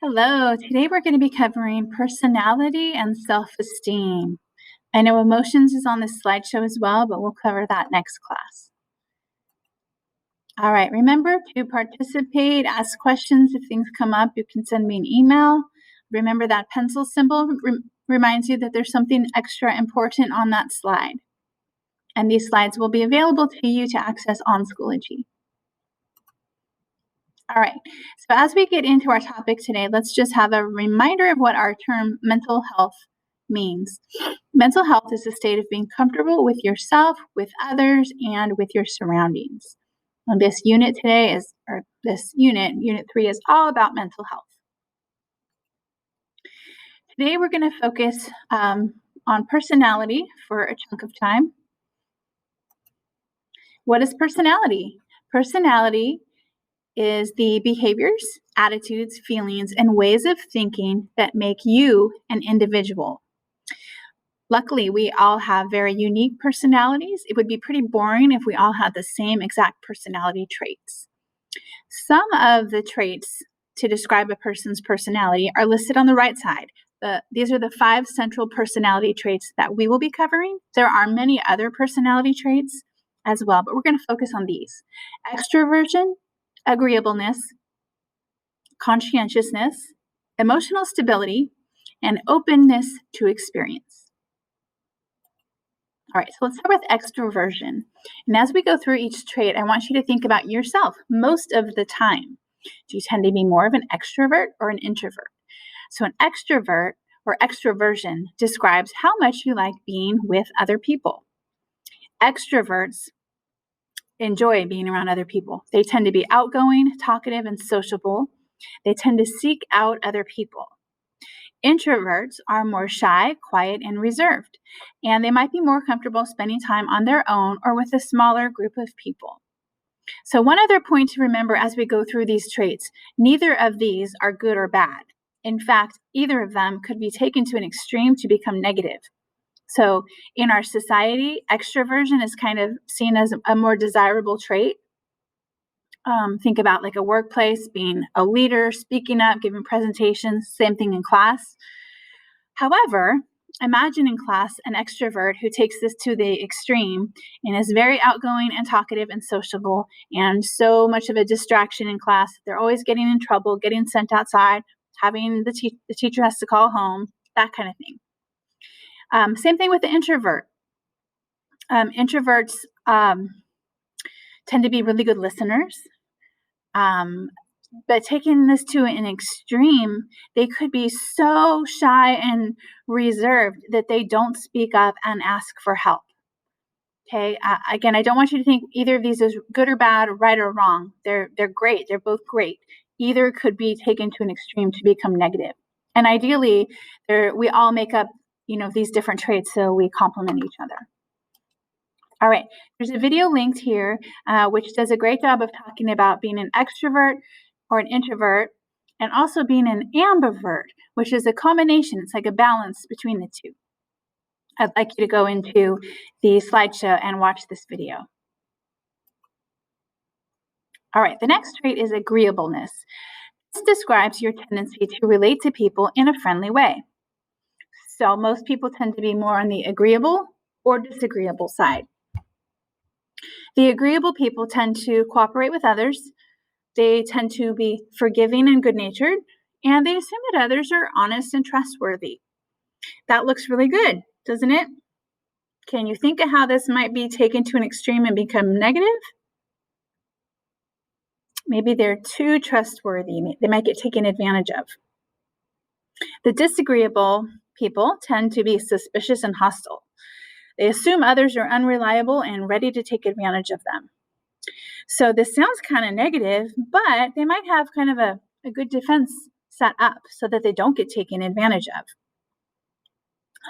Hello, today we're going to be covering personality and self-esteem. I know emotions is on this slideshow as well, but we'll cover that next class. All right, remember to participate, ask questions. If things come up, you can send me an email. Remember that pencil symbol reminds you that there's something extra important on that slide. And these slides will be available to you to access on Schoology. All right, so as we get into our topic today, let's just have a reminder of what our term mental health means. Mental health is a state of being comfortable with yourself, with others, and with your surroundings. And this unit today unit 3, is all about mental health. Today we're going to focus on personality for a chunk of time. What is personality? Personality is the behaviors, attitudes, feelings, and ways of thinking that make you an individual. Luckily, we all have very unique personalities. It would be pretty boring if we all had the same exact personality traits. Some of the traits to describe a person's personality are listed on the right side. These are the 5 central personality traits that we will be covering. There are many other personality traits as well, but we're going to focus on these: extroversion, agreeableness, conscientiousness, emotional stability, and openness to experience. All right, so let's start with extroversion. And as we go through each trait, I want you to think about yourself most of the time. Do you tend to be more of an extrovert or an introvert? So an extrovert or extroversion describes how much you like being with other people. Extroverts enjoy being around other people. They tend to be outgoing, talkative, and sociable. They tend to seek out other people. Introverts are more shy, quiet, and reserved, and they might be more comfortable spending time on their own or with a smaller group of people. So one other point to remember as we go through these traits: neither of these are good or bad. In fact, either of them could be taken to an extreme to become negative. So in our society, extroversion is kind of seen as a more desirable trait. Think about like a workplace, being a leader, speaking up, giving presentations, same thing in class. However, imagine in class an extrovert who takes this to the extreme and is very outgoing and talkative and sociable, and so much of a distraction in class. They're always getting in trouble, getting sent outside, having the teacher has to call home, that kind of thing. Same thing with the introvert. Introverts tend to be really good listeners. But taking this to an extreme, they could be so shy and reserved that they don't speak up and ask for help. Okay. Again, I don't want you to think either of these is good or bad, right or wrong. They're great. They're both great. Either could be taken to an extreme to become negative. And ideally, we all make up, these different traits, so we complement each other. All right, there's a video linked here, which does a great job of talking about being an extrovert or an introvert, and also being an ambivert, which is a combination. It's like a balance between the two. I'd like you to go into the slideshow and watch this video. All right, the next trait is agreeableness. This describes your tendency to relate to people in a friendly way. So most people tend to be more on the agreeable or disagreeable side. The agreeable people tend to cooperate with others. They tend to be forgiving and good-natured, and they assume that others are honest and trustworthy. That looks really good, doesn't it? Can you think of how this might be taken to an extreme and become negative? Maybe they're too trustworthy. They might get taken advantage of. The disagreeable people tend to be suspicious and hostile. They assume others are unreliable and ready to take advantage of them. So this sounds kind of negative, but they might have kind of a good defense set up so that they don't get taken advantage of.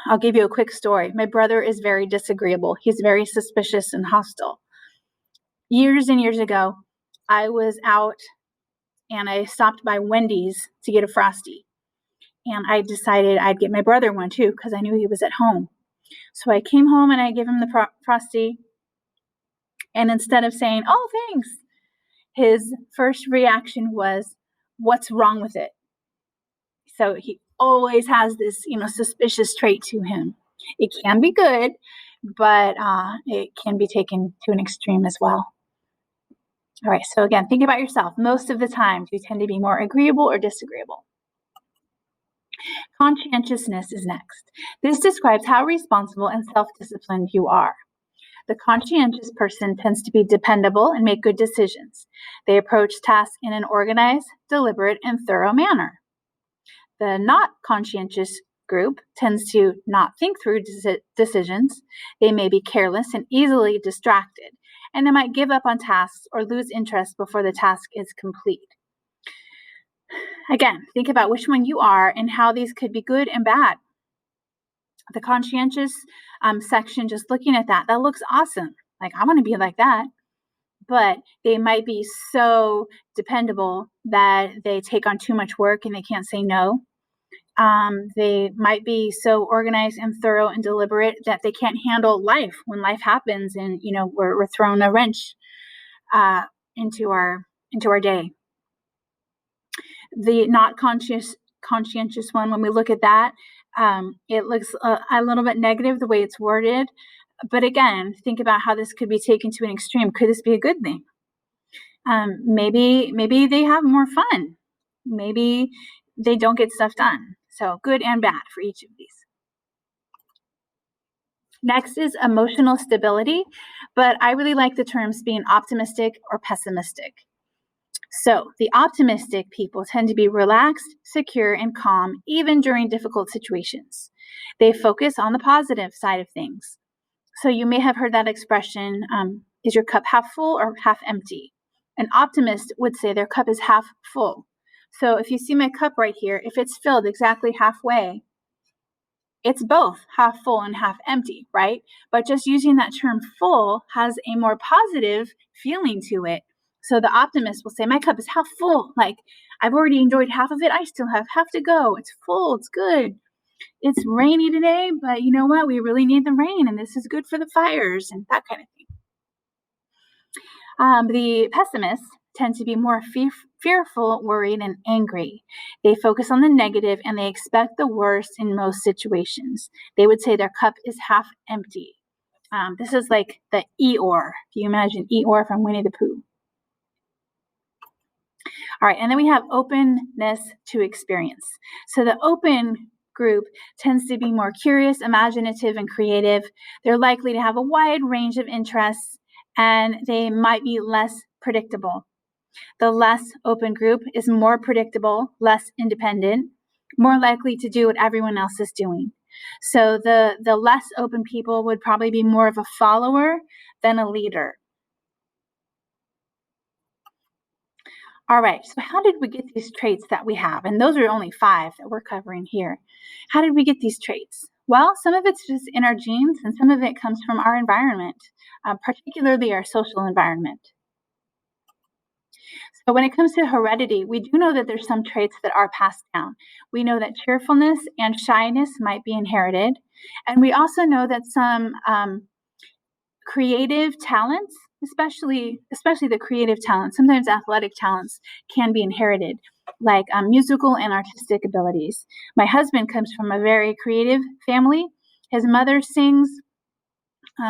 I'll give you a quick story. My brother is very disagreeable. He's very suspicious and hostile. Years and years ago, I was out and I stopped by Wendy's to get a Frosty. And I decided I'd get my brother one too because I knew he was at home. So I came home and I gave him the Frosty. And instead of saying, "Oh, thanks," his first reaction was, "What's wrong with it?" So he always has this, suspicious trait to him. It can be good, but it can be taken to an extreme as well. All right, so again, think about yourself. Most of the time, do you tend to be more agreeable or disagreeable? Conscientiousness is next. This describes how responsible and self disciplined you are. The conscientious person tends to be dependable and make good decisions. They approach tasks in an organized, deliberate, and thorough manner. The not conscientious group tends to not think through decisions. They may be careless and easily distracted, and they might give up on tasks or lose interest before the task is complete. Again, think about which one you are and how these could be good and bad. The conscientious section, just looking at that looks awesome. Like, I want to be like that. But they might be so dependable that they take on too much work and they can't say no. They might be so organized and thorough and deliberate that they can't handle life when life happens, and we're thrown a wrench into our day. The not conscientious one, when we look at that, it looks a little bit negative the way it's worded. But again, think about how this could be taken to an extreme. Could this be a good thing? Maybe they have more fun. Maybe they don't get stuff done. So good and bad for each of these. Next is emotional stability, but I really like the terms being optimistic or pessimistic. So the optimistic people tend to be relaxed, secure, and calm even during difficult situations. They focus on the positive side of things. So you may have heard that expression, is your cup half full or half empty? An optimist would say their cup is half full. So if you see my cup right here, if it's filled exactly halfway, it's both half full and half empty, right? But just using that term full has a more positive feeling to it. So the optimist will say, my cup is half full. Like, I've already enjoyed half of it. I still have half to go. It's full. It's good. It's rainy today, but you know what? We really need the rain, and this is good for the fires and that kind of thing. The pessimists tend to be more fearful, worried, and angry. They focus on the negative and they expect the worst in most situations. They would say their cup is half empty. This is like the Eeyore. If you imagine Eeyore from Winnie the Pooh. All right, and then we have openness to experience. So the open group tends to be more curious, imaginative, and creative. They're likely to have a wide range of interests, and they might be less predictable. The less open group is more predictable, less independent, more likely to do what everyone else is doing. So the less open people would probably be more of a follower than a leader. All right, so how did we get these traits that we have? And those are only 5 that we're covering here. How did we get these traits? Well, some of it's just in our genes, and some of it comes from our environment, particularly our social environment. So when it comes to heredity, we do know that there's some traits that are passed down. We know that cheerfulness and shyness might be inherited. And we also know that some creative talents, especially the creative talents, sometimes athletic talents, can be inherited, like musical and artistic abilities. My husband comes from a very creative family. His mother sings.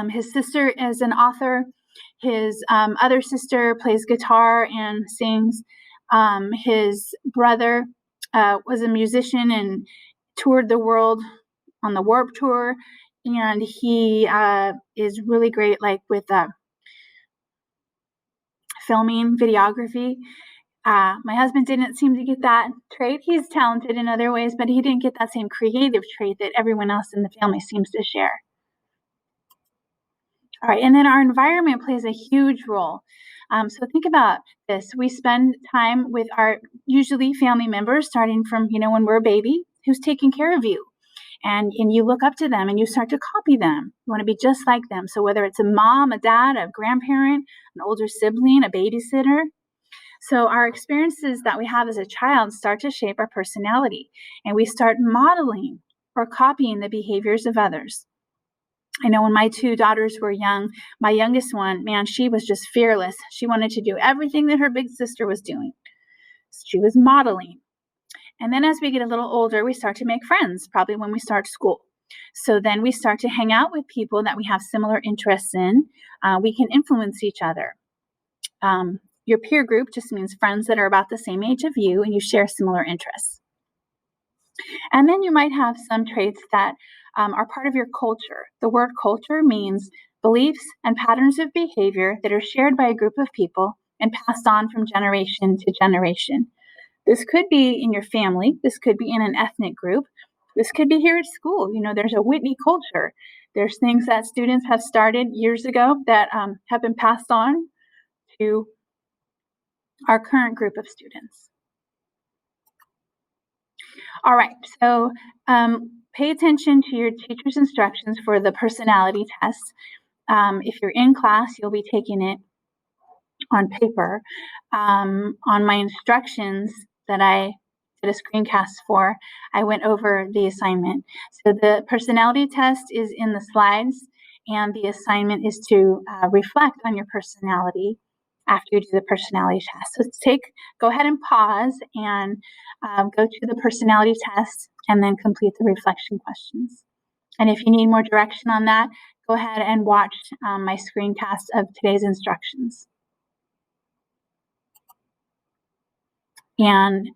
His sister is an author. His other sister plays guitar and sings. His brother was a musician and toured the world on the Warped Tour, and he is really great, like with filming, videography. My husband didn't seem to get that trait. He's talented in other ways, but he didn't get that same creative trait that everyone else in the family seems to share. All right, and then our environment plays a huge role. So think about this. We spend time with our usually family members, starting from, when we're a baby, who's taking care of you. And you look up to them and you start to copy them. You want to be just like them. So whether it's a mom, a dad, a grandparent, an older sibling, a babysitter. So our experiences that we have as a child start to shape our personality, and we start modeling or copying the behaviors of others. I know when my 2 daughters were young, my youngest one, man, she was just fearless. She wanted to do everything that her big sister was doing. She was modeling. And then as we get a little older, we start to make friends, probably when we start school. So then we start to hang out with people that we have similar interests in. We can influence each other. Your peer group just means friends that are about the same age of you and you share similar interests. And then you might have some traits that are part of your culture. The word culture means beliefs and patterns of behavior that are shared by a group of people and passed on from generation to generation. This could be in your family, this could be in an ethnic group, this could be here at school. There's a Whitney culture. There's things that students have started years ago that have been passed on to our current group of students. All right, so pay attention to your teacher's instructions for the personality test. If you're in class, you'll be taking it on paper. On my instructions that I did a screencast for, I went over the assignment. So the personality test is in the slides, and the assignment is to reflect on your personality after you do the personality test. So go ahead and pause and go to the personality test and then complete the reflection questions. And if you need more direction on that, go ahead and watch my screencast of today's instructions. And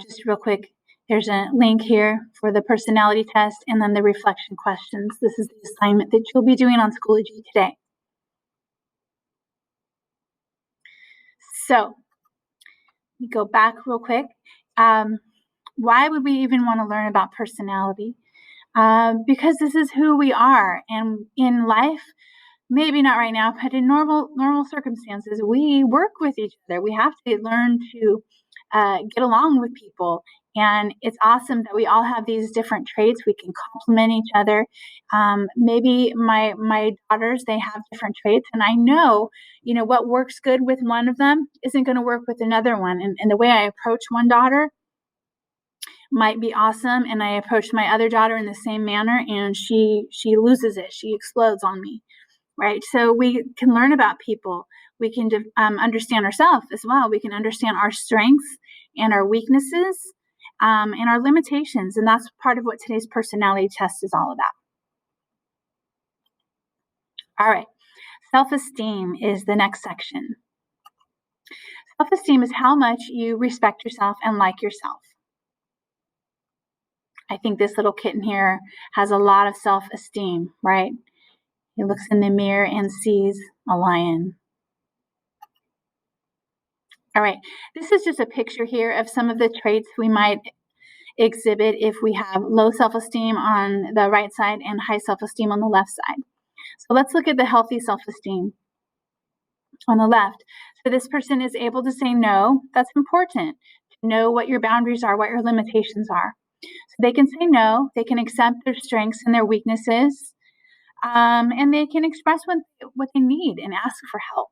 just real quick, there's a link here for the personality test and then the reflection questions. This is the assignment that you'll be doing on Schoology today. So we go back real quick. Why would we even want to learn about personality? Because this is who we are. And in life, maybe not right now, but in normal circumstances, we work with each other. We have to learn to get along with people. And it's awesome that we all have these different traits. We can complement each other. Maybe my daughters, they have different traits, and I know, what works good with one of them isn't going to work with another one. And the way I approach one daughter might be awesome, and I approach my other daughter in the same manner, and she loses it. She explodes on me. Right? So we can learn about people. We can understand ourselves as well. We can understand our strengths and our weaknesses and our limitations. And that's part of what today's personality test is all about. All right. Self-esteem is the next section. Self-esteem is how much you respect yourself and like yourself. I think this little kitten here has a lot of self-esteem, right? He looks in the mirror and sees a lion. All right, this is just a picture here of some of the traits we might exhibit if we have low self-esteem on the right side and high self-esteem on the left side. So let's look at the healthy self-esteem on the left. So this person is able to say no. That's important. To know what your boundaries are, what your limitations are. So they can say no, they can accept their strengths and their weaknesses, and they can express what they need and ask for help.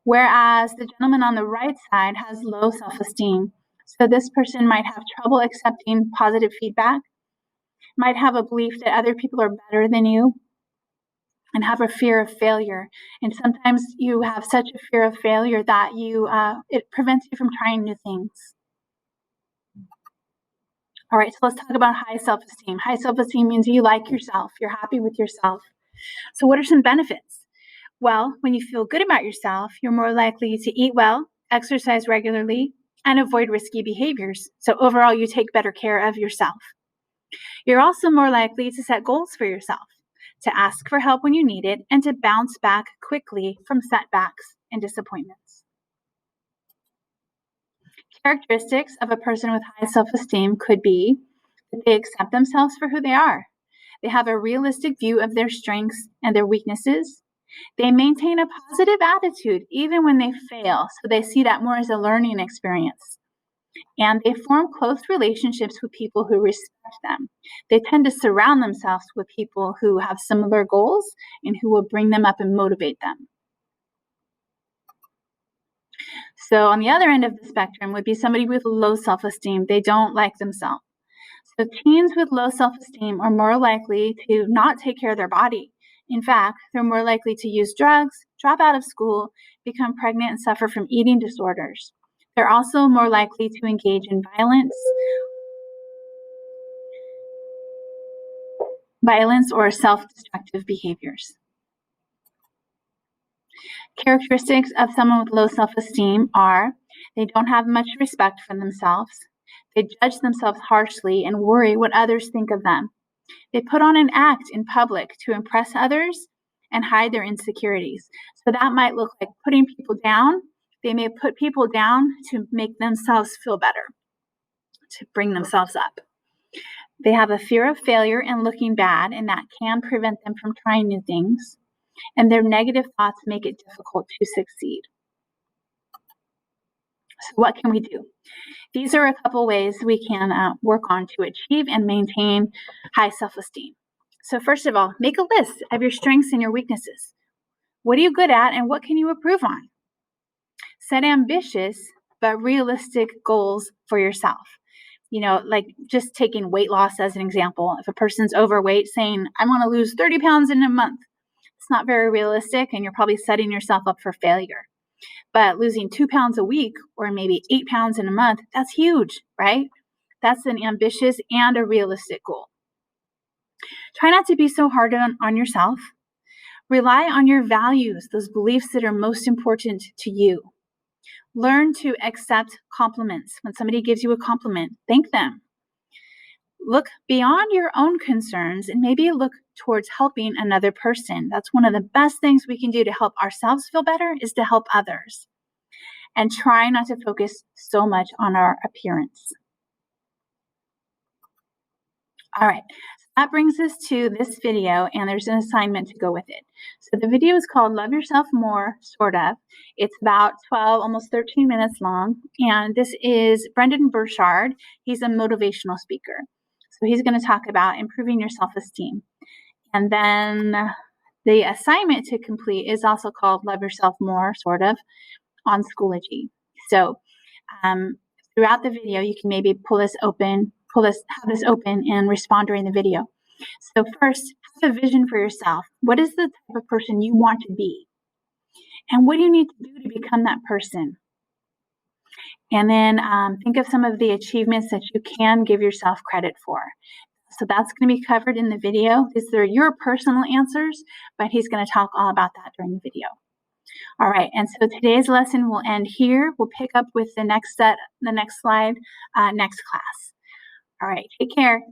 Whereas the gentleman on the right side has low self-esteem. So this person might have trouble accepting positive feedback, might have a belief that other people are better than you, and have a fear of failure. And sometimes you have such a fear of failure that it prevents you from trying new things. All right, so let's talk about high self-esteem. High self-esteem means you like yourself, you're happy with yourself. So what are some benefits? Well, when you feel good about yourself, you're more likely to eat well, exercise regularly, and avoid risky behaviors. So overall, you take better care of yourself. You're also more likely to set goals for yourself, to ask for help when you need it, and to bounce back quickly from setbacks and disappointments. Characteristics of a person with high self-esteem could be that they accept themselves for who they are. They have a realistic view of their strengths and their weaknesses. They maintain a positive attitude even when they fail, so they see that more as a learning experience. And they form close relationships with people who respect them. They tend to surround themselves with people who have similar goals and who will bring them up and motivate them. So on the other end of the spectrum would be somebody with low self-esteem. They don't like themselves. So teens with low self-esteem are more likely to not take care of their body. In fact, they're more likely to use drugs, drop out of school, become pregnant, and suffer from eating disorders. They're also more likely to engage in violence or self-destructive behaviors. Characteristics of someone with low self-esteem are they don't have much respect for themselves, they judge themselves harshly and worry what others think of them. They put on an act in public to impress others and hide their insecurities. So that might look like putting people down. They may put people down to make themselves feel better, to bring themselves up. They have a fear of failure and looking bad, and that can prevent them from trying new things. And their negative thoughts make it difficult to succeed. So what can we do? These are a couple ways we can work on to achieve and maintain high self-esteem. So first of all, make a list of your strengths and your weaknesses. What are you good at and what can you improve on? Set ambitious but realistic goals for yourself. Like just taking weight loss as an example. If a person's overweight, saying, I want to lose 30 pounds in a month, it's not very realistic and you're probably setting yourself up for failure. But losing 2 pounds a week or maybe 8 pounds in a month, that's huge, right? That's an ambitious and a realistic goal. Try not to be so hard on yourself. Rely on your values, those beliefs that are most important to you. Learn to accept compliments. When somebody gives you a compliment, thank them. Look beyond your own concerns and maybe look towards helping another person. That's one of the best things we can do to help ourselves feel better is to help others. And try not to focus so much on our appearance. All right, so that brings us to this video, and there's an assignment to go with it. So the video is called Love Yourself More, Sort of. It's about 12, almost 13 minutes long, and this is Brendan Burchard. He's a motivational speaker. So he's going to talk about improving your self-esteem. And then the assignment to complete is also called Love Yourself More, Sort of, on Schoology. So throughout the video, you can maybe have this open and respond during the video. So first, have a vision for yourself. What is the type of person you want to be? And what do you need to do to become that person? And then think of some of the achievements that you can give yourself credit for. So that's going to be covered in the video. These are your personal answers, but he's going to talk all about that during the video. All right, and so today's lesson will end here. We'll pick up with the next slide, next class. All right, take care.